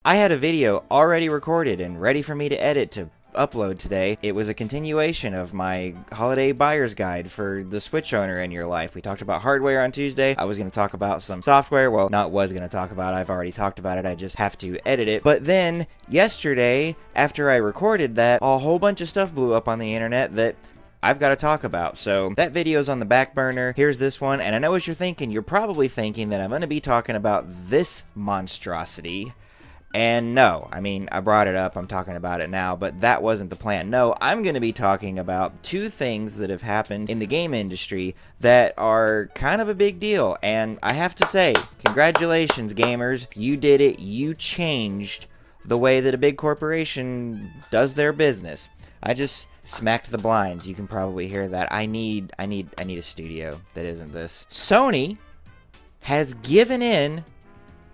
I had a video already recorded and ready for me to edit to upload today. It was a continuation of my holiday buyer's guide for the Switch owner in your life. We talked about hardware on Tuesday. I was going to talk about some software. Well, not was going to talk about it. I've already talked about it. I just have to edit it. But then yesterday, after I recorded that, a whole bunch of stuff blew up on the internet that I've got to talk about. So that video's on the back burner. Here's this one. And I know what you're thinking. You're probably thinking that I'm going to be talking about this monstrosity. And no, I mean, I brought it up, I'm talking about it now, but that wasn't the plan. No, I'm going to be talking about two things that have happened in the game industry that are kind of a big deal. And I have to say, congratulations, gamers. You did it. You changed the way that a big corporation does their business. I just smacked the blinds. You can probably hear that. I need a studio that isn't this. Sony has given in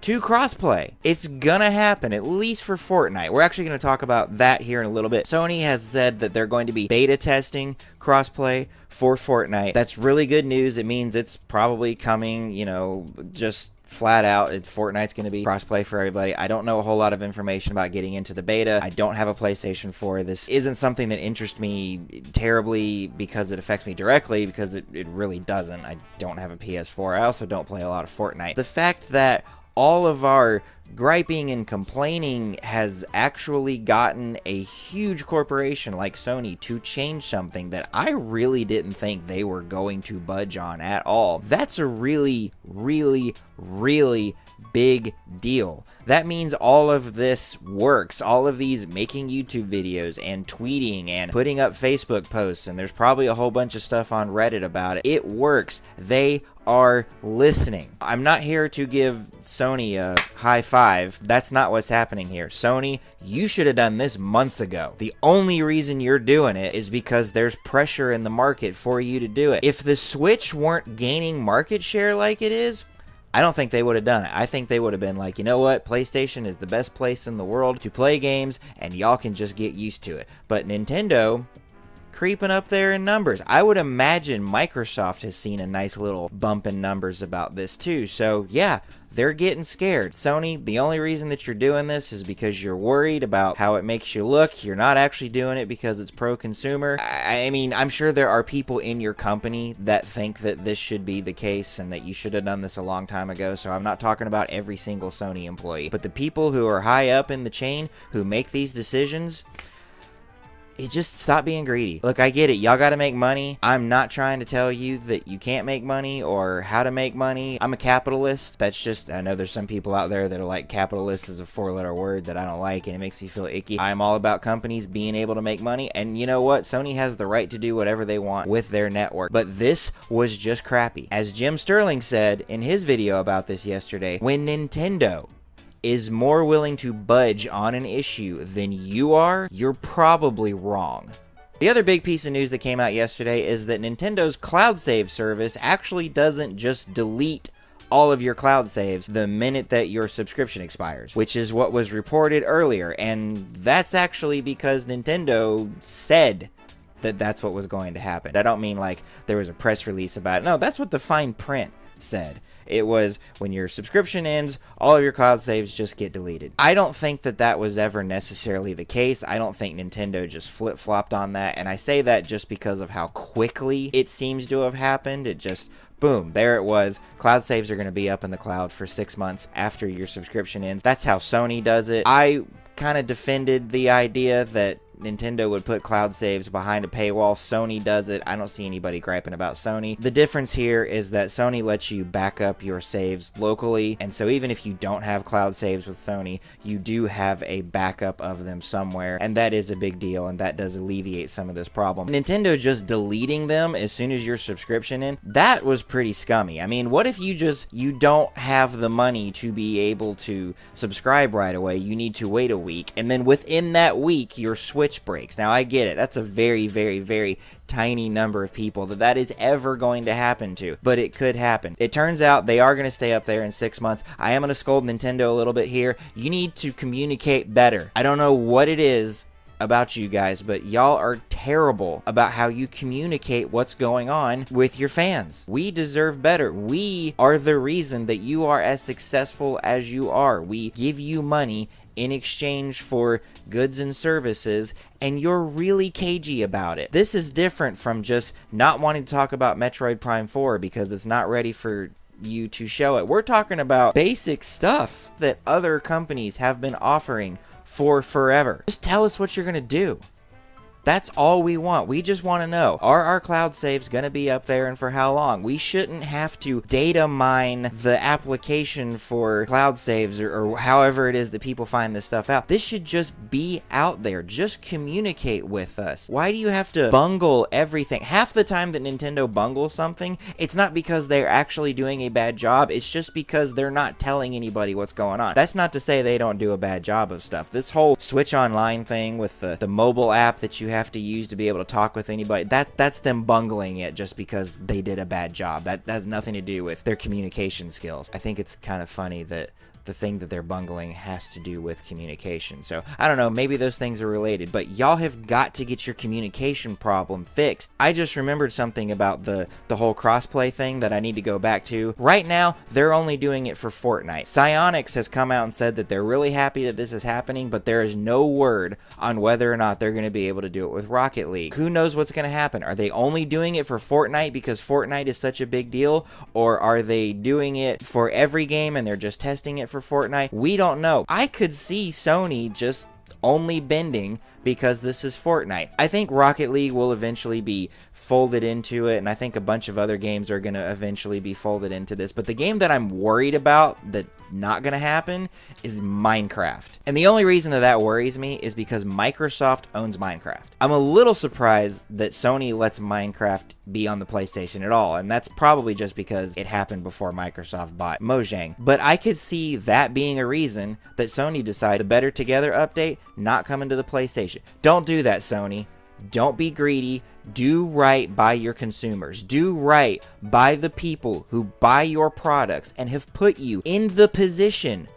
to crossplay. It's gonna happen, at least for Fortnite. We're actually gonna talk about that here in a little bit. Sony has said that they're going to be beta testing crossplay for Fortnite. That's really good news. It means it's probably coming, you know, just flat out. Fortnite's going to be crossplay for everybody. I don't know a whole lot of information about getting into the beta. I don't have a PlayStation 4. This isn't something that interests me terribly because it affects me directly, because it really doesn't. I don't have a PS4. I also don't play a lot of Fortnite. The fact that all of our griping and complaining has actually gotten a huge corporation like Sony to change something that I really didn't think they were going to budge on at all. That's a really, really, really big deal. That means all of this works. All of these making YouTube videos and tweeting and putting up Facebook posts, and there's probably a whole bunch of stuff on Reddit about it. It works. They are listening. I'm not here to give Sony a high five. That's not what's happening here. Sony, you should have done this months ago. The only reason you're doing it is because there's pressure in the market for you to do it. If the Switch weren't gaining market share like it is, I don't think they would have done it. I think they would have been like, you know what? PlayStation is the best place in the world to play games, and y'all can just get used to it. But Nintendo, creeping up there in numbers. I would imagine Microsoft has seen a nice little bump in numbers about this too. So yeah, they're getting scared. Sony, the only reason that you're doing this is because you're worried about how it makes you look. You're not actually doing it because it's pro-consumer. I mean, I'm sure there are people in your company that think that this should be the case and that you should have done this a long time ago. So I'm not talking about every single Sony employee, but the people who are high up in the chain who make these decisions, just stop being greedy. Look, I get it. Y'all got to make money. I'm not trying to tell you that you can't make money or how to make money. I'm a capitalist. That's just, I know there's some people out there that are like, capitalist is a 4-letter word that I don't like and it makes me feel icky. I'm all about companies being able to make money. And you know what? Sony has the right to do whatever they want with their network. But this was just crappy. As Jim Sterling said in his video about this yesterday, when Nintendo is more willing to budge on an issue than you are, you're probably wrong. The other big piece of news that came out yesterday is that Nintendo's cloud save service actually doesn't just delete all of your cloud saves the minute that your subscription expires, which is what was reported earlier. And that's actually because Nintendo said that that's what was going to happen. I don't mean like there was a press release about it. No, that's what the fine print said. It was, when your subscription ends, all of your cloud saves just get deleted. I don't think that that was ever necessarily the case. I don't think Nintendo just flip-flopped on that, and I say that just because of how quickly it seems to have happened. It just, boom, there it was. Cloud saves are going to be up in the cloud for 6 months after your subscription ends. That's how Sony does it. I kind of defended the idea that Nintendo would put cloud saves behind a paywall. Sony does it. I don't see anybody griping about Sony. The difference here is that Sony lets you back up your saves locally, and so even if you don't have cloud saves with Sony, you do have a backup of them somewhere, and that is a big deal, and that does alleviate some of this problem. Nintendo just deleting them as soon as your subscription ends, that was pretty scummy. I mean, what if you don't have the money to be able to subscribe right away? You need to wait a week, and then within that week, your Switch breaks. Now, I get it. That's a very, very, very tiny number of people that is ever going to happen to, but it could happen. It turns out they are going to stay up there in 6 months. I am going to scold Nintendo a little bit here. You need to communicate better. I don't know what it is about you guys, but y'all are terrible about how you communicate what's going on with your fans. We deserve better. We are the reason that you are as successful as you are. We give you money in exchange for goods and services, and you're really cagey about it. This is different from just not wanting to talk about Metroid Prime 4 because it's not ready for you to show it. We're talking about basic stuff that other companies have been offering for forever. Just tell us what you're gonna do. That's all we want. We just want to know, are our cloud saves going to be up there and for how long? We shouldn't have to data mine the application for cloud saves or however it is that people find this stuff out. This should just be out there. Just communicate with us. Why do you have to bungle everything? Half the time that Nintendo bungles something, it's not because they're actually doing a bad job. It's just because they're not telling anybody what's going on. That's not to say they don't do a bad job of stuff. This whole Switch Online thing with the mobile app that you have to use to be able to talk with anybody, that's them bungling it just because they did a bad job. That has nothing to do with their communication skills. I think it's kind of funny that the thing that they're bungling has to do with communication. So, I don't know, maybe those things are related, but y'all have got to get your communication problem fixed. I just remembered something about the whole crossplay thing that I need to go back to. Right now, they're only doing it for Fortnite. Psyonix has come out and said that they're really happy that this is happening, but there is no word on whether or not they're going to be able to do it with Rocket League. Who knows what's going to happen? Are they only doing it for Fortnite because Fortnite is such a big deal? Or are they doing it for every game and they're just testing it for Fortnite? We don't know. I could see Sony just only bending because this is Fortnite. I think Rocket League will eventually be folded into it, and I think a bunch of other games are going to eventually be folded into this. But the game that I'm worried about that not going to happen is Minecraft. And the only reason that worries me is because Microsoft owns Minecraft. I'm a little surprised that Sony lets Minecraft be on the PlayStation at all, and that's probably just because it happened before Microsoft bought Mojang. But I could see that being a reason that Sony decided the Better Together update not coming to the PlayStation. Don't do that, Sony. Don't be greedy. Do right by your consumers. Do right by the people who buy your products and have put you in the position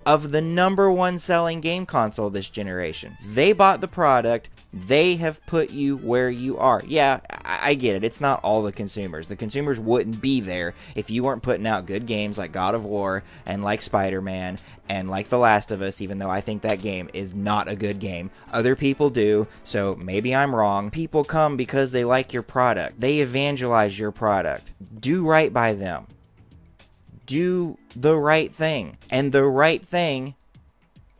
of the #1 selling game console this generation. They bought the product. They have put you where you are. Yeah, I get it. It's not all the consumers. The consumers wouldn't be there if you weren't putting out good games like God of War and like Spider-Man and like The Last of Us, even though I think that game is not a good game. Other people do, so maybe I'm wrong. People come because they like your product. They evangelize your product. Do right by them. Do the right thing. And the right thing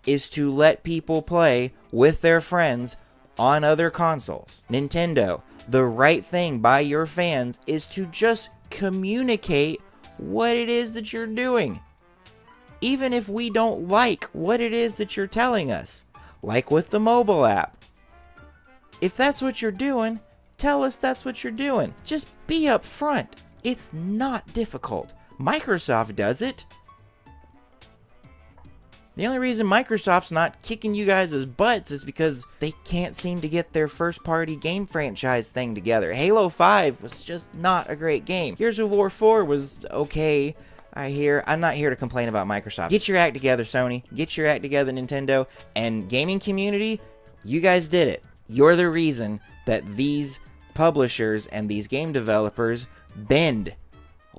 is to let people play with their friends on other consoles. Nintendo, the right thing by your fans is to just communicate what it is that you're doing. Even if we don't like what it is that you're telling us. Like with the mobile app. If that's what you're doing, tell us that's what you're doing. Just be upfront. It's not difficult. Microsoft does it. The only reason Microsoft's not kicking you guys' butts is because they can't seem to get their first-party game franchise thing together. Halo 5 was just not a great game. Gears of War 4 was okay, I hear. I'm not here to complain about Microsoft. Get your act together, Sony. Get your act together, Nintendo. And gaming community, you guys did it. You're the reason that these publishers and these game developers bend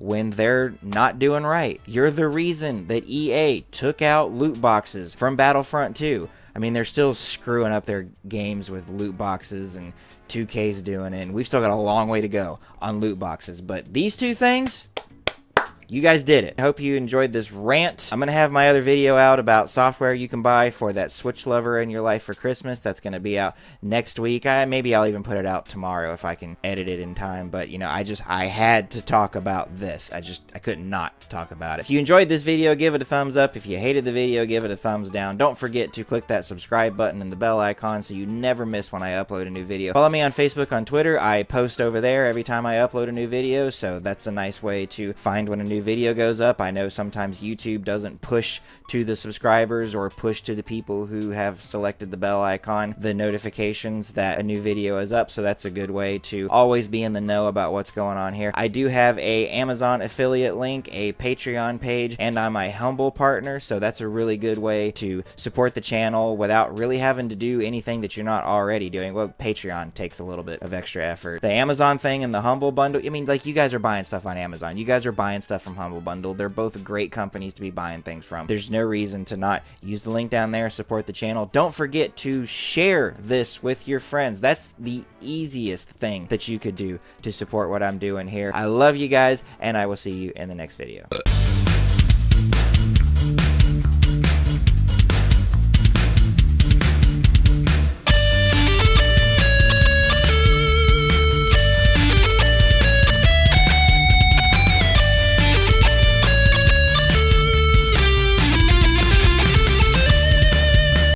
when they're not doing right. You're the reason that EA took out loot boxes from Battlefront 2. I mean, they're still screwing up their games with loot boxes, and 2K's doing it, and we've still got a long way to go on loot boxes. But these two things, you guys did it. I hope you enjoyed this rant. I'm going to have my other video out about software you can buy for that Switch lover in your life for Christmas. That's going to be out next week. Maybe I'll even put it out tomorrow if I can edit it in time. But, you know, I had to talk about this. I could not talk about it. If you enjoyed this video, give it a thumbs up. If you hated the video, give it a thumbs down. Don't forget to click that subscribe button and the bell icon so you never miss when I upload a new video. Follow me on Facebook, on Twitter. I post over there every time I upload a new video, so that's a nice way to find when a new video goes up. I know sometimes YouTube doesn't push to the subscribers or push to the people who have selected the bell icon the notifications that a new video is up, so that's a good way to always be in the know about what's going on here. I do have a Amazon affiliate link, a Patreon page, and I'm a Humble partner, so that's a really good way to support the channel without really having to do anything that you're not already doing. Well, Patreon takes a little bit of extra effort. The Amazon thing and the Humble bundle, I mean, like, you guys are buying stuff on Amazon. You guys are buying stuff from from Humble Bundle. They're both great companies to be buying things from. There's no reason to not use the link down there, support the channel. Don't forget to share this with your friends. That's the easiest thing that you could do to support what I'm doing here. I love you guys, and I will see you in the next video.